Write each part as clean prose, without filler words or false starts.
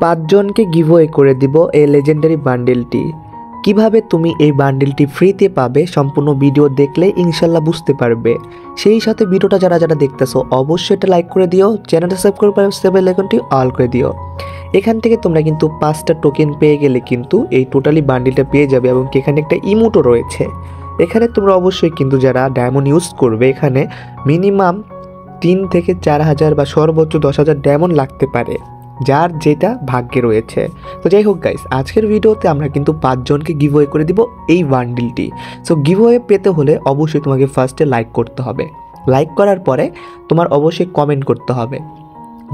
পাঁচজনকে গিভওয়ে করে দিব এই লেজেন্ডারি বান্ডেলটি। কিভাবে তুমি এই বান্ডেলটি ফ্রিতে পাবে সম্পূর্ণ ভিডিও দেখলে ইনশাল্লাহ বুঝতে পারবে। সেই সাথে ভিডিওটা যারা যারা দেখতেছো অবশ্যই এটা লাইক করে দিও, চ্যানেলটা সাবস্ক্রাইব করে বেল আইকনটি অল করে দিও। এখান থেকে তোমরা কিন্তু 5টা টোকেন পেয়ে গেলে কিন্তু এই টোটালি বান্ডেলটা পেয়ে যাবে এবং এখানে একটা ইমোটও রয়েছে। এখানে তোমরা অবশ্যই কিন্তু যারা ডায়মন্ড ইউজ করবে এখানে মিনিমাম 3 থেকে 4 হাজার বা সর্বোচ্চ 10,000 ডায়মন্ড লাগতে পারে, যার যেটা ভাগ্যে রয়েছে। তো যাই হোক গাইস, আজকের ভিডিওতে আমরা কিন্তু 5 জনকে গিভওয়ে করে দিব এই বান্ডিলটি। সো গিভওয়ে পেতে হলে অবশ্যই তোমাকে ফার্স্টে লাইক করতে হবে। লাইক করার পরে তোমার অবশ্যই কমেন্ট করতে হবে।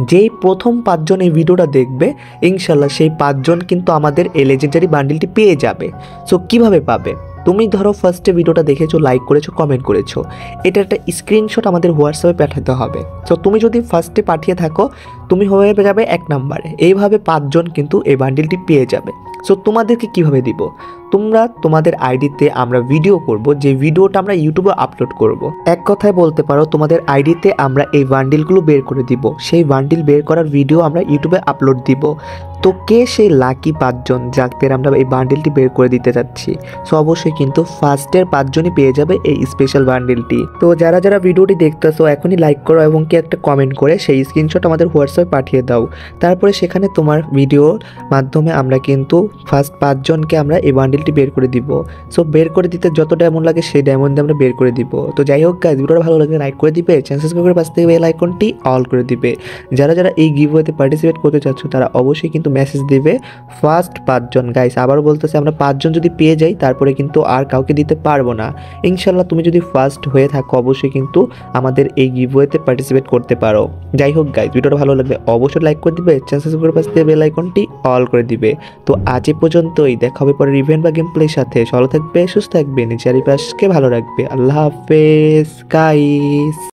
যেই প্রথম 5 জন এই ভিডিওটা দেখবে ইনশাল্লাহ সেই 5 জন কিন্তু আমাদের এই লেজেন্ডারি বান্ডিলটি পেয়ে যাবে। সো কিভাবে পাবে? তুমি ধরো ফার্স্টে ভিডিওটা দেখেছো, লাইক করেছো, কমেন্ট করেছো, এটা একটা স্ক্রিনশট আমাদের হোয়াটসঅ্যাপে পাঠাতে হবে। সো তুমি যদি ফার্স্টে পাঠিয়ে থাকো তুমি হয়ে যাবে 1 নম্বরে। এইভাবে 5 জন কিন্তু এই বান্ডিলটি পেয়ে যাবে। সো তোমাদেরকে কিভাবে দিব? তোমরা তোমাদের আইডিতে আমরা ভিডিও করব, যে ভিডিওটা আমরা ইউটিউবে আপলোড করব। এক কথায় বলতে পারো তোমাদের আইডিতে আমরা এই বান্ডিলগুলো বের করে দিব, সেই বান্ডিল বের করার ভিডিও আমরা ইউটিউবে আপলোড দিব। তো কে সেই লাকি 5 জন যাদের আমরা এই বান্ডিলটি বের করে দিতে যাচ্ছি? সো অবশ্যই কিন্তু ফার্স্টের 5 জনই পেয়ে যাবে এই স্পেশাল বান্ডিলটি। তো যারা যারা ভিডিওটি দেখতেছো এখনই লাইক করো এবং কি একটা কমেন্ট করে সেই স্ক্রিনশট আমাদের হোয়াটসঅ্যাপে পাঠিয়ে দাও। তারপরে সেখানে তোমার ভিডিওর মাধ্যমে আমরা কিন্তু ফার্স্ট 5 জনকে আমরা এই বান্ডিলটি বের করে দিব। সো বের করে দিতে যত ডায়মন্ড লাগে সেই ডায়মন্ড দিয়ে আমরা বের করে দিব। তো যাই হোক গাইস, ভিডিওটা ভালো লাগলে লাইক করে দিবে, চ্যানেল সাবস্ক্রাইব করে পাশে থেকে বেল আইকনটি অল করে দিবে। যারা যারা এই গিভওয়েতে পার্টিসিপেট করতে চাচ্ছ তারা অবশ্যই কিন্তু মেসেজ দিবে ফার্স্ট 5 জন। গাইস আবারও বলতেছে, আমরা 5 জন যদি পেয়ে যাই তারপরে কিন্তু আর কাউকে দিতে পারবো না। ইনশাল্লাহ তুমি যদি ফার্স্ট হয়ে থাকো অবশ্যই কিন্তু আমাদের এই গিভওয়েতে পার্টিসিপেট করতে পারো। যাই হোক গাইস, ভিডিওটা ভালো লাগলে অবশ্যই লাইক করে দিবে, চ্যানেল সাবস্ক্রাইব করে পাশে থেকে বেল আইকনটি অল করে দিবে। তো আজ এই পর্যন্তই, দেখা হবে পরের ইভেন্ট বা গেম প্লের সাথে। ভালো থাকবে, সুস্থ থাকবে, নিজের চারিপাশকে ভালো রাখবে। আল্লাহ হাফেজ গাইস।